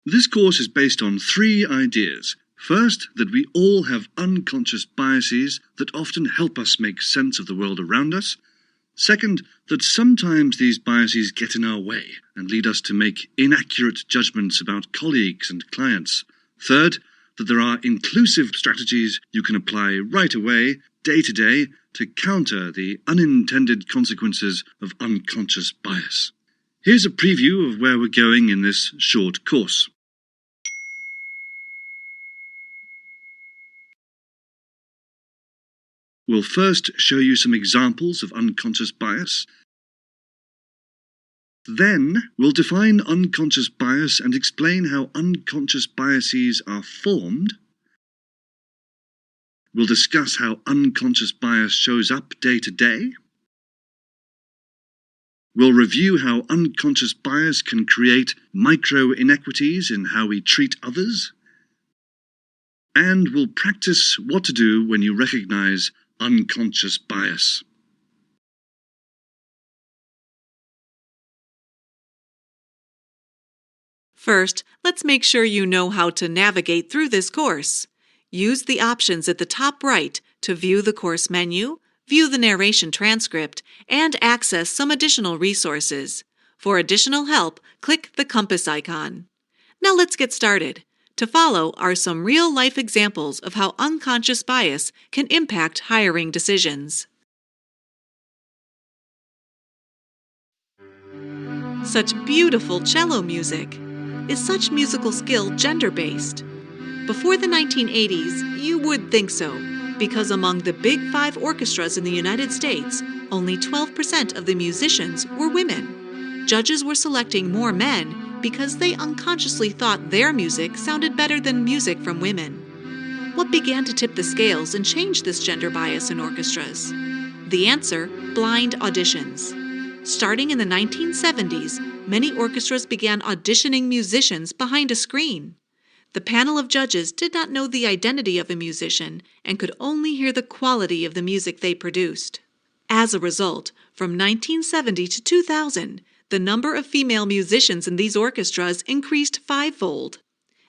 This course is based on 3 ideas. First, that we all have unconscious biases that often help us make sense of the world around us. Second, that sometimes these biases get in our way and lead us to make inaccurate judgments about colleagues and clients. Third, that there are inclusive strategies you can apply right away, day to day, to counter the unintended consequences of unconscious bias. Here's a preview of where we're going in this short course. We'll first show you some examples of unconscious bias. Then, we'll define unconscious bias and explain how unconscious biases are formed. We'll discuss how unconscious bias shows up day to day. We'll review how unconscious bias can create micro-inequities in how we treat others. And we'll practice what to do when you recognize unconscious bias. First, let's make sure you know how to navigate through this course. Use the options at the top right to view the course menu, view the narration transcript, and access some additional resources. For additional help, click the compass icon. Now let's get started. To follow are some real-life examples of how unconscious bias can impact hiring decisions. Such beautiful cello music. Is such musical skill gender-based? Before the 1980s, you would think so, because among the Big 5 orchestras in the United States, only 12% of the musicians were women. Judges were selecting more men because they unconsciously thought their music sounded better than music from women. What began to tip the scales and change this gender bias in orchestras? The answer: blind auditions. Starting in the 1970s, many orchestras began auditioning musicians behind a screen. The panel of judges did not know the identity of a musician and could only hear the quality of the music they produced. As a result, from 1970 to 2000, the number of female musicians in these orchestras increased 5-fold.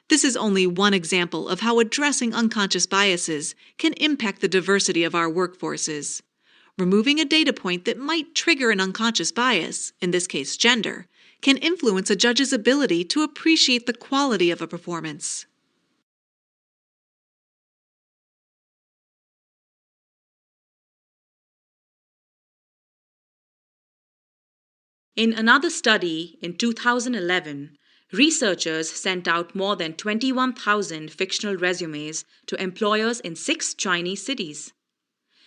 This is only one example of how addressing unconscious biases can impact the diversity of our workforces. Removing a data point that might trigger an unconscious bias, in this case gender, can influence a judge's ability to appreciate the quality of a performance. In another study in 2011, researchers sent out more than 21,000 fictional resumes to employers in 6 Chinese cities.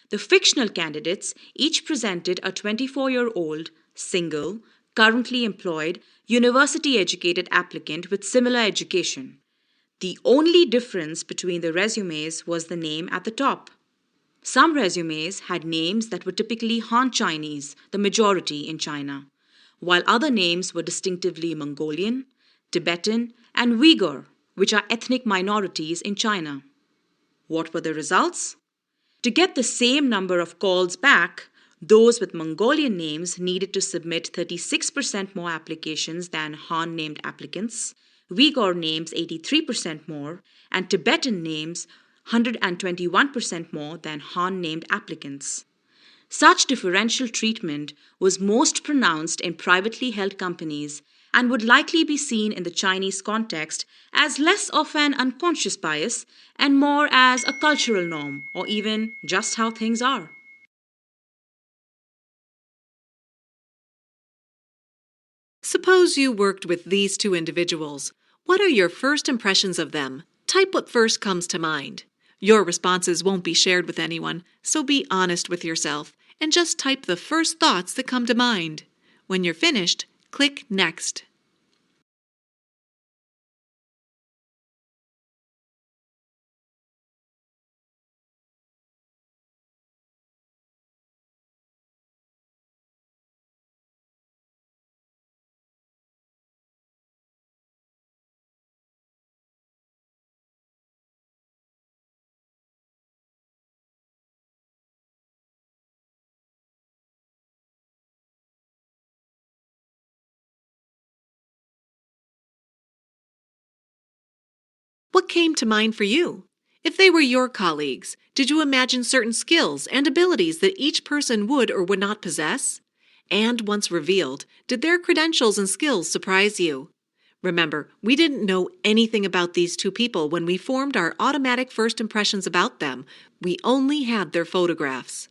The fictional candidates each presented a 24-year-old, single, currently employed, university-educated applicant with similar education. The only difference between the resumes was the name at the top. Some resumes had names that were typically Han Chinese, the majority in China, while other names were distinctively Mongolian, Tibetan, and Uyghur, which are ethnic minorities in China. What were the results? To get the same number of calls back, those with Mongolian names needed to submit 36% more applications than Han-named applicants, Uyghur names 83% more, and Tibetan names 121% more than Han-named applicants. Such differential treatment was most pronounced in privately held companies and would likely be seen in the Chinese context as less of an unconscious bias and more as a cultural norm, or even just how things are. Suppose you worked with these 2 individuals. What are your first impressions of them? Type what first comes to mind. Your responses won't be shared with anyone, so be honest with yourself and just type the first thoughts that come to mind. When you're finished, click Next. What came to mind for you? If they were your colleagues, did you imagine certain skills and abilities that each person would or would not possess? And once revealed, did their credentials and skills surprise you? Remember, we didn't know anything about these two people when we formed our automatic first impressions about them. We only had their photographs.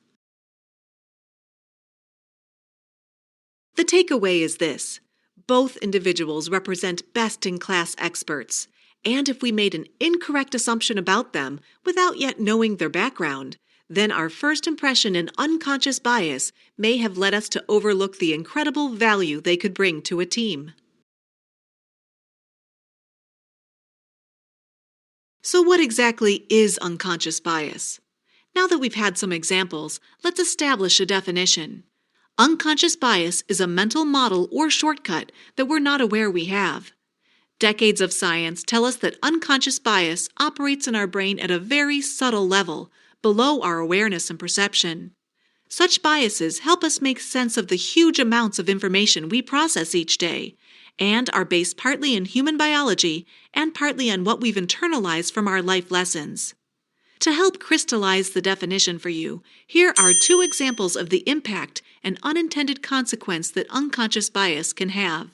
The takeaway is this: both individuals represent best-in-class experts. And if we made an incorrect assumption about them without yet knowing their background, then our first impression and unconscious bias may have led us to overlook the incredible value they could bring to a team. So what exactly is unconscious bias? Now that we've had some examples, let's establish a definition. Unconscious bias is a mental model or shortcut that we're not aware we have. Decades of science tell us that unconscious bias operates in our brain at a very subtle level, below our awareness and perception. Such biases help us make sense of the huge amounts of information we process each day, and are based partly in human biology and partly on what we've internalized from our life lessons. To help crystallize the definition for you, here are two examples of the impact and unintended consequence that unconscious bias can have.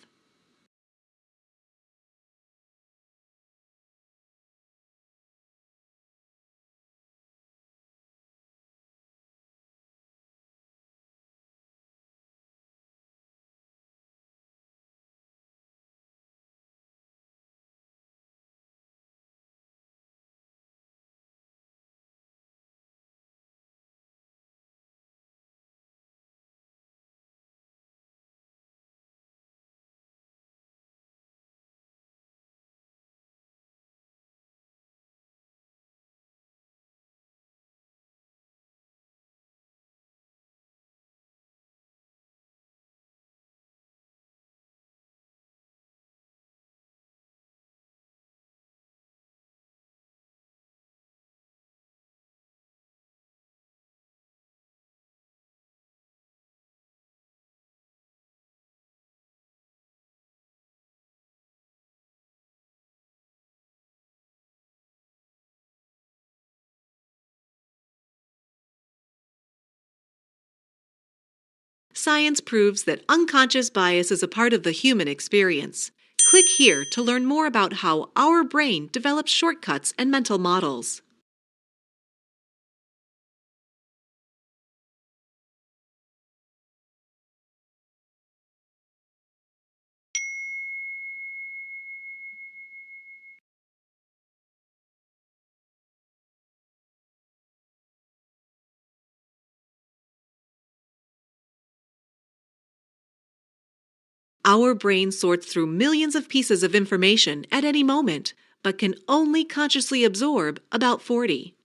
Science proves that unconscious bias is a part of the human experience. Click here to learn more about how our brain develops shortcuts and mental models. Our brain sorts through millions of pieces of information at any moment, but can only consciously absorb about 40.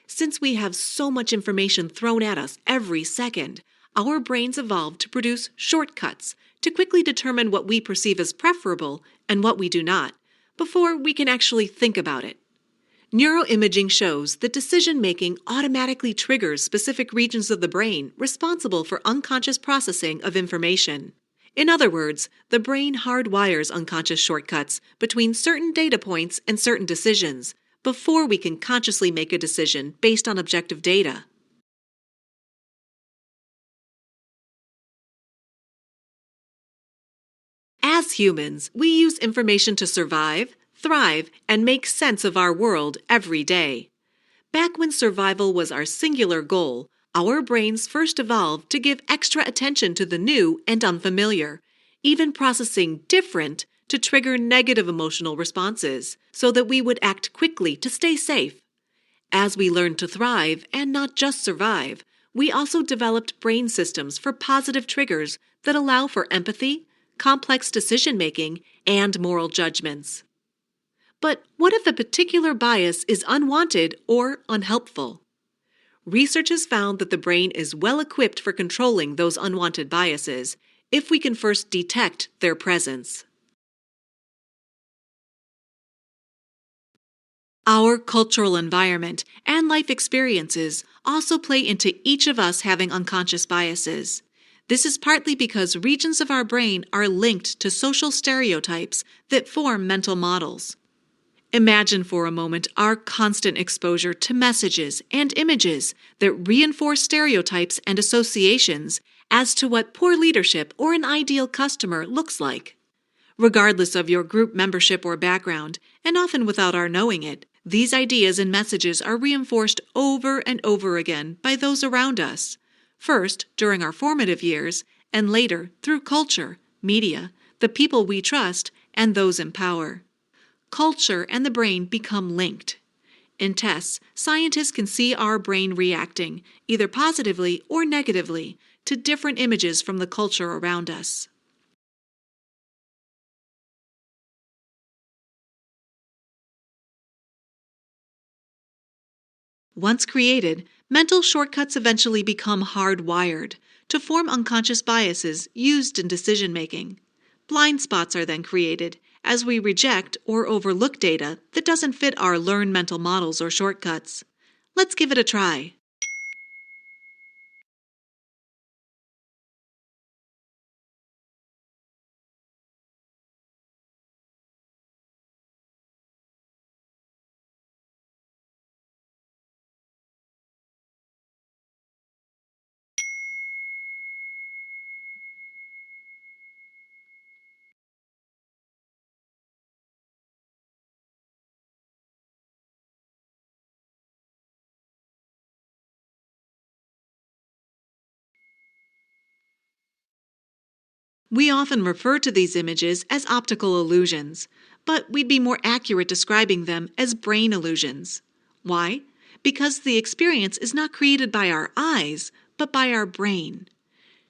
Since we have so much information thrown at us every second, our brains evolved to produce shortcuts to quickly determine what we perceive as preferable and what we do not, before we can actually think about it. Neuroimaging shows that decision-making automatically triggers specific regions of the brain responsible for unconscious processing of information. In other words, the brain hardwires unconscious shortcuts between certain data points and certain decisions before we can consciously make a decision based on objective data. As humans, we use information to survive, thrive, and make sense of our world every day. Back when survival was our singular goal, our brains first evolved to give extra attention to the new and unfamiliar, even processing different to trigger negative emotional responses, so that we would act quickly to stay safe. As we learned to thrive and not just survive, we also developed brain systems for positive triggers that allow for empathy, complex decision-making, and moral judgments. But what if a particular bias is unwanted or unhelpful? Research has found that the brain is well equipped for controlling those unwanted biases if we can first detect their presence. Our cultural environment and life experiences also play into each of us having unconscious biases. This is partly because regions of our brain are linked to social stereotypes that form mental models. Imagine for a moment our constant exposure to messages and images that reinforce stereotypes and associations as to what poor leadership or an ideal customer looks like. Regardless of your group membership or background, and often without our knowing it, these ideas and messages are reinforced over and over again by those around us. First, during our formative years, and later through culture, media, the people we trust, and those in power. Culture and the brain become linked. In tests, scientists can see our brain reacting, either positively or negatively, to different images from the culture around us. Once created, mental shortcuts eventually become hardwired to form unconscious biases used in decision making. Blind spots are then created as we reject or overlook data that doesn't fit our learned mental models or shortcuts. Let's give it a try. We often refer to these images as optical illusions, but we'd be more accurate describing them as brain illusions. Why? Because the experience is not created by our eyes, but by our brain.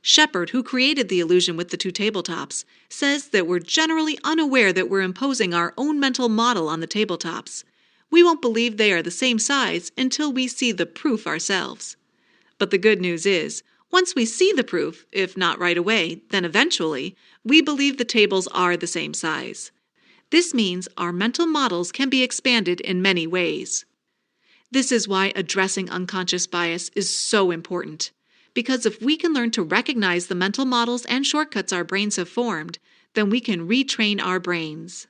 Shepard, who created the illusion with the two tabletops, says that we're generally unaware that we're imposing our own mental model on the tabletops. We won't believe they are the same size until we see the proof ourselves. But the good news is, once we see the proof, if not right away, then eventually, we believe the tables are the same size. This means our mental models can be expanded in many ways. This is why addressing unconscious bias is so important. Because if we can learn to recognize the mental models and shortcuts our brains have formed, then we can retrain our brains.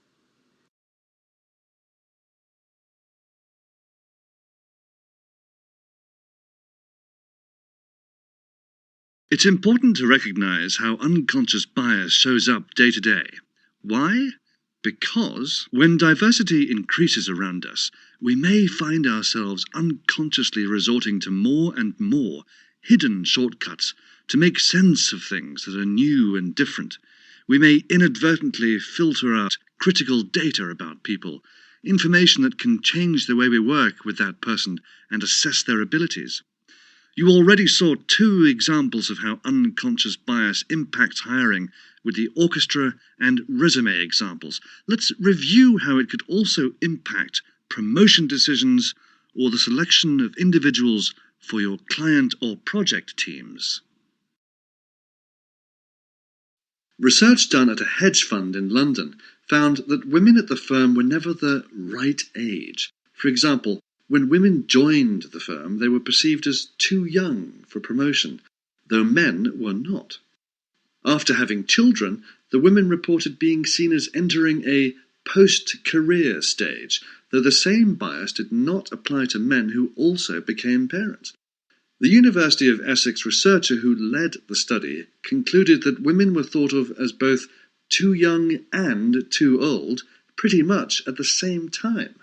It's important to recognize how unconscious bias shows up day to day. Why? Because when diversity increases around us, we may find ourselves unconsciously resorting to more and more hidden shortcuts to make sense of things that are new and different. We may inadvertently filter out critical data about people, information that can change the way we work with that person and assess their abilities. You already saw two examples of how unconscious bias impacts hiring with the orchestra and resume examples. Let's review how it could also impact promotion decisions or the selection of individuals for your client or project teams. Research done at a hedge fund in London found that women at the firm were never the right age. For example, when women joined the firm, they were perceived as too young for promotion, though men were not. After having children, the women reported being seen as entering a post-career stage, though the same bias did not apply to men who also became parents. The University of Essex researcher who led the study concluded that women were thought of as both too young and too old pretty much at the same time.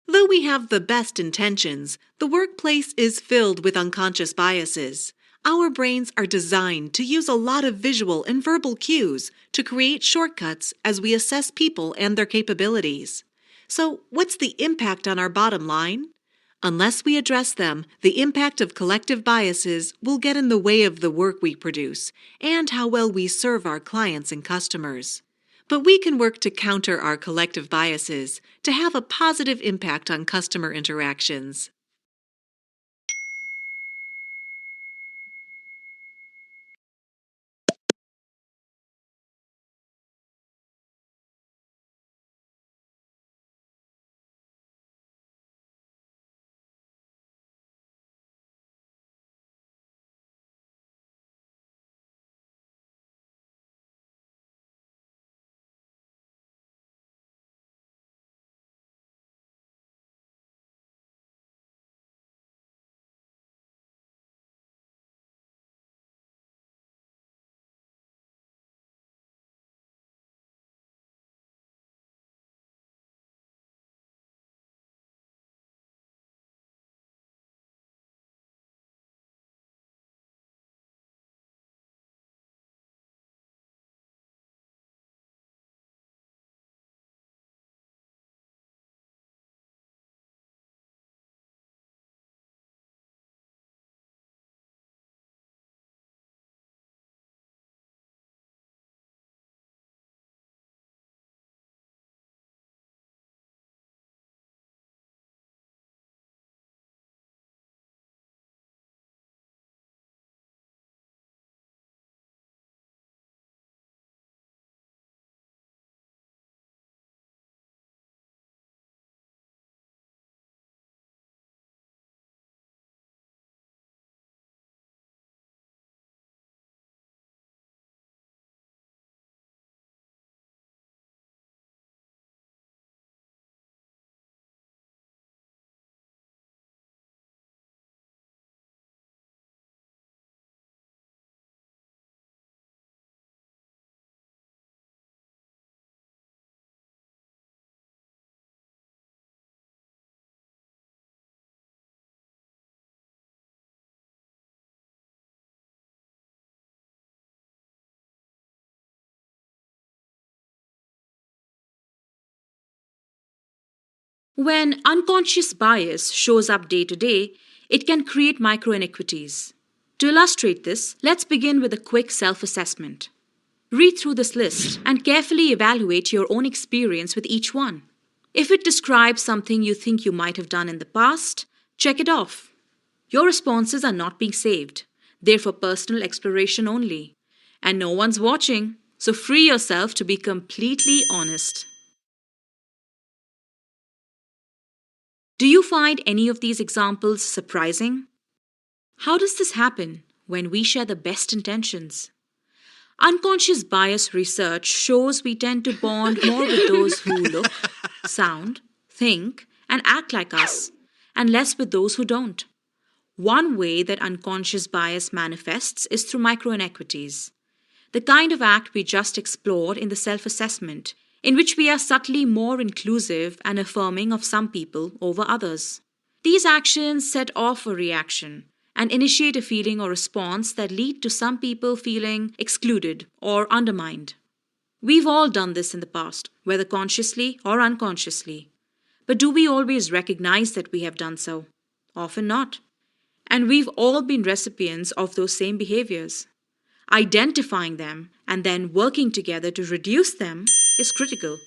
Though we have the best intentions, the workplace is filled with unconscious biases. Our brains are designed to use a lot of visual and verbal cues to create shortcuts as we assess people and their capabilities. So, what's the impact on our bottom line? Unless we address them, the impact of collective biases will get in the way of the work we produce and how well we serve our clients and customers. But we can work to counter our collective biases to have a positive impact on customer interactions. When unconscious bias shows up day to day, it can create micro inequities. To illustrate this, let's begin with a quick self assessment. Read through this list and carefully evaluate your own experience with each one. If it describes something you think you might have done in the past, check it off. Your responses are not being saved, they're for personal exploration only. And no one's watching, so free yourself to be completely honest. Do you find any of these examples surprising? How does this happen when we share the best intentions? Unconscious bias research shows we tend to bond more with those who look, sound, think, and act like us, and less with those who don't. One way that unconscious bias manifests is through micro inequities, the kind of act we just explored in the self assessment, in which we are subtly more inclusive and affirming of some people over others. These actions set off a reaction and initiate a feeling or response that lead to some people feeling excluded or undermined. We've all done this in the past, whether consciously or unconsciously. But do we always recognize that we have done so? Often not. And we've all been recipients of those same behaviors. Identifying them and then working together to reduce them is critical.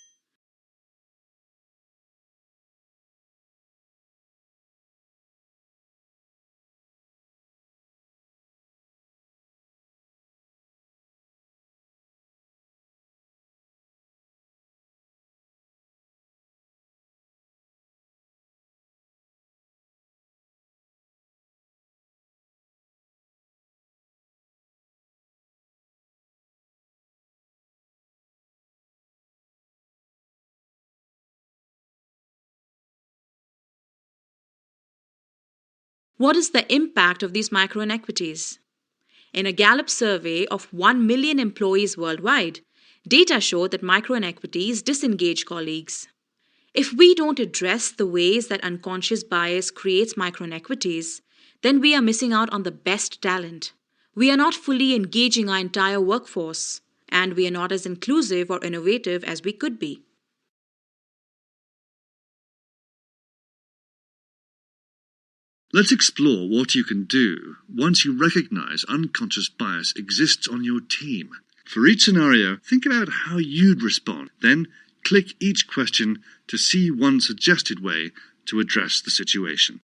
What is the impact of these micro inequities? In a Gallup survey of 1 million employees worldwide, data show that micro inequities disengage colleagues. If we don't address the ways that unconscious bias creates micro inequities, then we are missing out on the best talent. We are not fully engaging our entire workforce, and we are not as inclusive or innovative as we could be. Let's explore what you can do once you recognize unconscious bias exists on your team. For each scenario, think about how you'd respond. Then, click each question to see one suggested way to address the situation.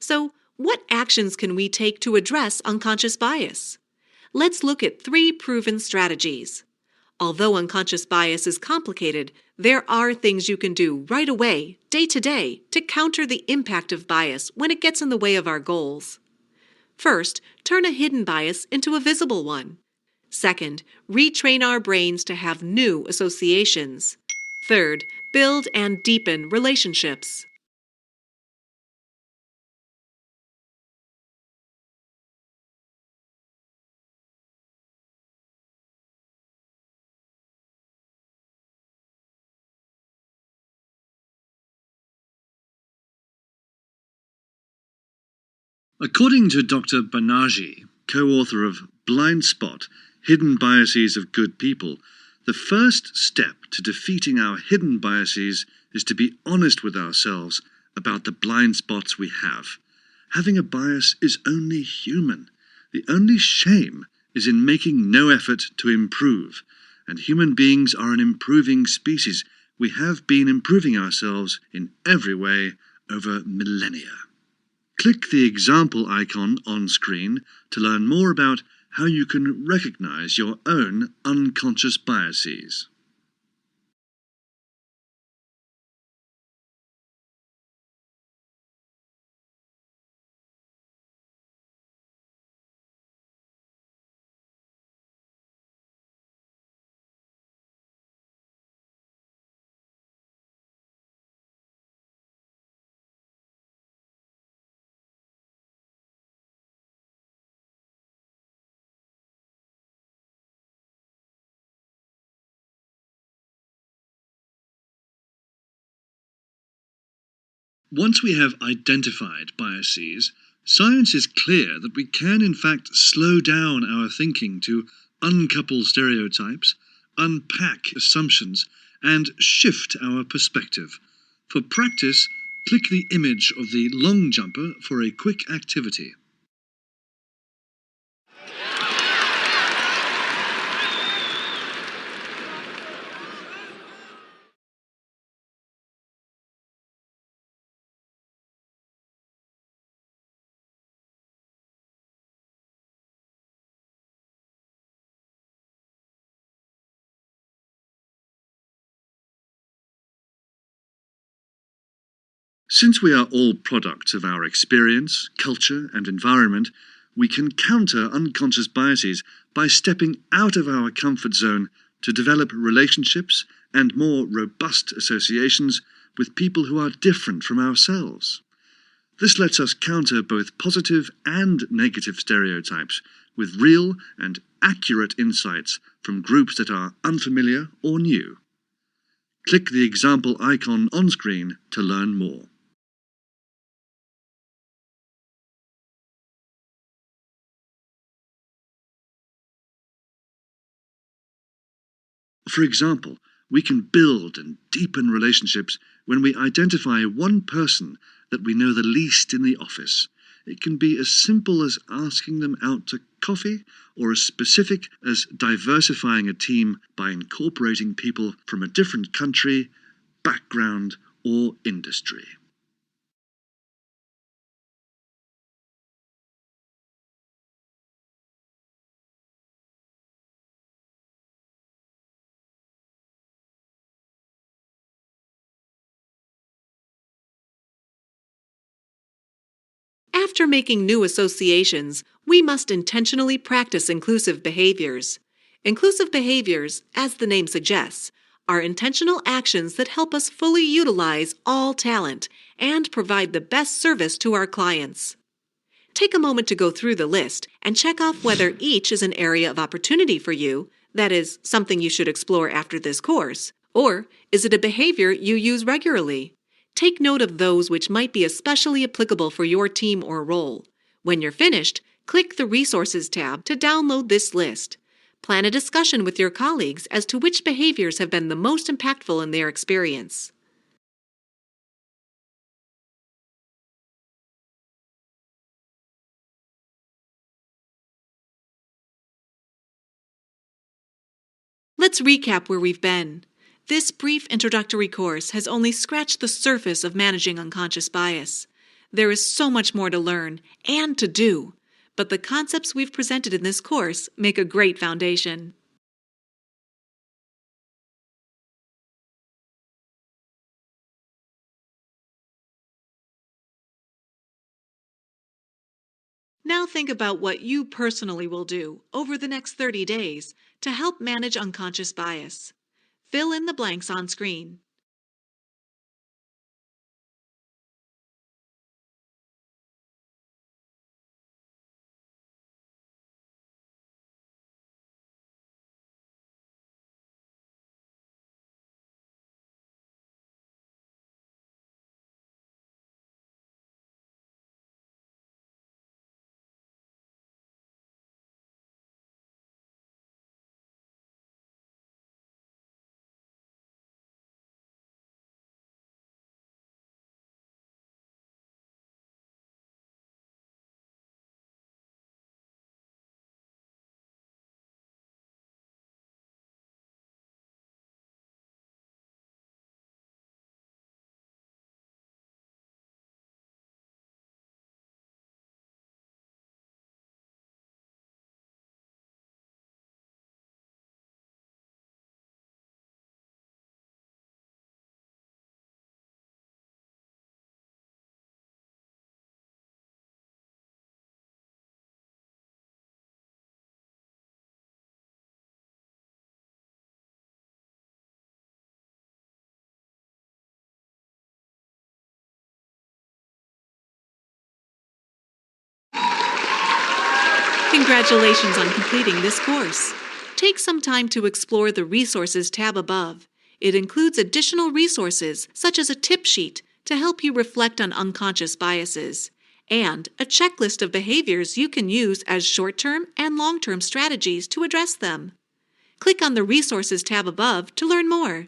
So, what actions can we take to address unconscious bias? Let's look at 3 proven strategies. Although unconscious bias is complicated, there are things you can do right away, day to day, to counter the impact of bias when it gets in the way of our goals. First, turn a hidden bias into a visible one. Second, retrain our brains to have new associations. Third, build and deepen relationships. According to Dr. Banerjee, co-author of Blind Spot: Hidden Biases of Good People, the first step to defeating our hidden biases is to be honest with ourselves about the blind spots we have. Having a bias is only human. The only shame is in making no effort to improve. And human beings are an improving species. We have been improving ourselves in every way over millennia. Click the example icon on screen to learn more about how you can recognize your own unconscious biases. Once we have identified biases, science is clear that we can in fact slow down our thinking to uncouple stereotypes, unpack assumptions, and shift our perspective. For practice, click the image of the long jumper for a quick activity. Since we are all products of our experience, culture, and environment, we can counter unconscious biases by stepping out of our comfort zone to develop relationships and more robust associations with people who are different from ourselves. This lets us counter both positive and negative stereotypes with real and accurate insights from groups that are unfamiliar or new. Click the example icon on screen to learn more. For example, we can build and deepen relationships when we identify one person that we know the least in the office. It can be as simple as asking them out to coffee, or as specific as diversifying a team by incorporating people from a different country, background, or industry. After making new associations, we must intentionally practice inclusive behaviors. Inclusive behaviors, as the name suggests, are intentional actions that help us fully utilize all talent and provide the best service to our clients. Take a moment to go through the list and check off whether each is an area of opportunity for you, that is, something you should explore after this course, or is it a behavior you use regularly? Take note of those which might be especially applicable for your team or role. When you're finished, click the Resources tab to download this list. Plan a discussion with your colleagues as to which behaviors have been the most impactful in their experience. Let's recap where we've been. This brief introductory course has only scratched the surface of managing unconscious bias. There is so much more to learn and to do, but the concepts we've presented in this course make a great foundation. Now think about what you personally will do over the next 30 days to help manage unconscious bias. Fill in the blanks on screen. Congratulations on completing this course. Take some time to explore the Resources tab above. It includes additional resources, such as a tip sheet, to help you reflect on unconscious biases, and a checklist of behaviors you can use as short-term and long-term strategies to address them. Click on the Resources tab above to learn more.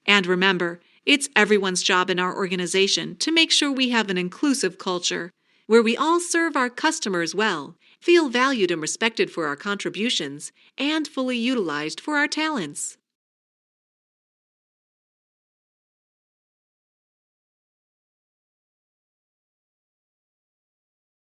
And remember, it's everyone's job in our organization to make sure we have an inclusive culture, where we all serve our customers well, feel valued and respected for our contributions, and fully utilized for our talents.